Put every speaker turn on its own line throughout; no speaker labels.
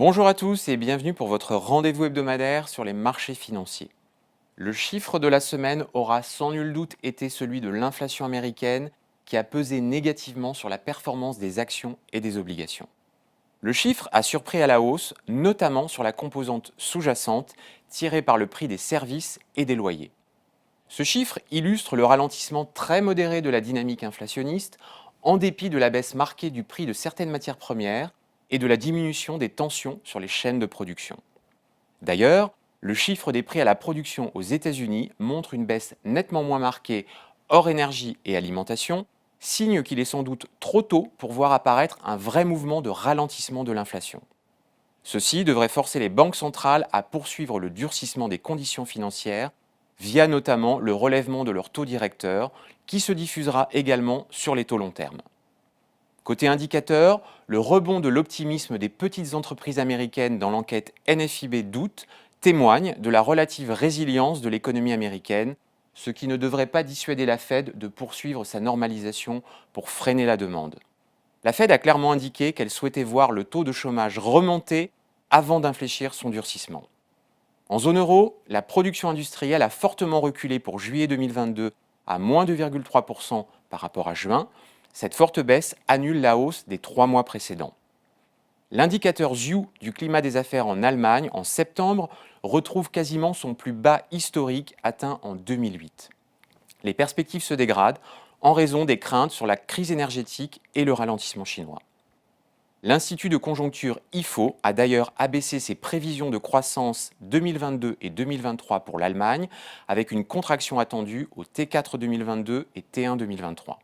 Bonjour à tous et bienvenue pour votre rendez-vous hebdomadaire sur les marchés financiers. Le chiffre de la semaine aura sans nul doute été celui de l'inflation américaine qui a pesé négativement sur la performance des actions et des obligations. Le chiffre a surpris à la hausse, notamment sur la composante sous-jacente tirée par le prix des services et des loyers. Ce chiffre illustre le ralentissement très modéré de la dynamique inflationniste en dépit de la baisse marquée du prix de certaines matières premières et de la diminution des tensions sur les chaînes de production. D'ailleurs, le chiffre des prix à la production aux États-Unis montre une baisse nettement moins marquée hors énergie et alimentation, signe qu'il est sans doute trop tôt pour voir apparaître un vrai mouvement de ralentissement de l'inflation. Ceci devrait forcer les banques centrales à poursuivre le durcissement des conditions financières via notamment le relèvement de leur taux directeur qui se diffusera également sur les taux long terme. Côté indicateur, le rebond de l'optimisme des petites entreprises américaines dans l'enquête NFIB d'août témoigne de la relative résilience de l'économie américaine, ce qui ne devrait pas dissuader la Fed de poursuivre sa normalisation pour freiner la demande. La Fed a clairement indiqué qu'elle souhaitait voir le taux de chômage remonter avant d'infléchir son durcissement. En zone euro, la production industrielle a fortement reculé pour juillet 2022 à moins 2,3% par rapport à juin. Cette forte baisse annule la hausse des 3 mois précédents. L'indicateur ZIU du climat des affaires en Allemagne en septembre retrouve quasiment son plus bas historique atteint en 2008. Les perspectives se dégradent en raison des craintes sur la crise énergétique et le ralentissement chinois. L'Institut de conjoncture IFO a d'ailleurs abaissé ses prévisions de croissance 2022 et 2023 pour l'Allemagne, avec une contraction attendue au T4 2022 et T1 2023.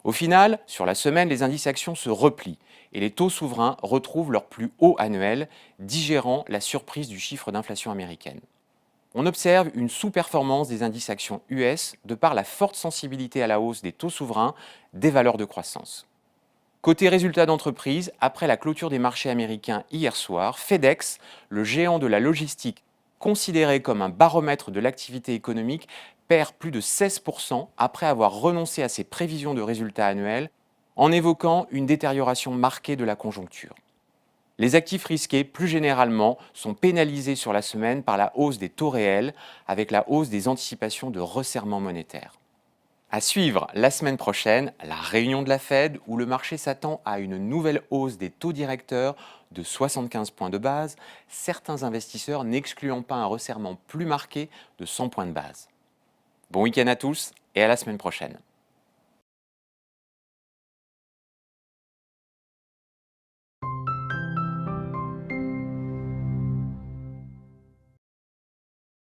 Au final, sur la semaine, les indices actions se replient et les taux souverains retrouvent leur plus haut annuel, digérant la surprise du chiffre d'inflation américaine. On observe une sous-performance des indices actions US de par la forte sensibilité à la hausse des taux souverains des valeurs de croissance. Côté résultats d'entreprise, après la clôture des marchés américains hier soir, FedEx, le géant de la logistique, considéré comme un baromètre de l'activité économique, perd plus de 16% après avoir renoncé à ses prévisions de résultats annuels en évoquant une détérioration marquée de la conjoncture. Les actifs risqués, plus généralement, sont pénalisés sur la semaine par la hausse des taux réels avec la hausse des anticipations de resserrement monétaire. À suivre la semaine prochaine, la réunion de la Fed où le marché s'attend à une nouvelle hausse des taux directeurs de 75 points de base, certains investisseurs n'excluant pas un resserrement plus marqué de 100 points de base. Bon week-end à tous et à la semaine prochaine.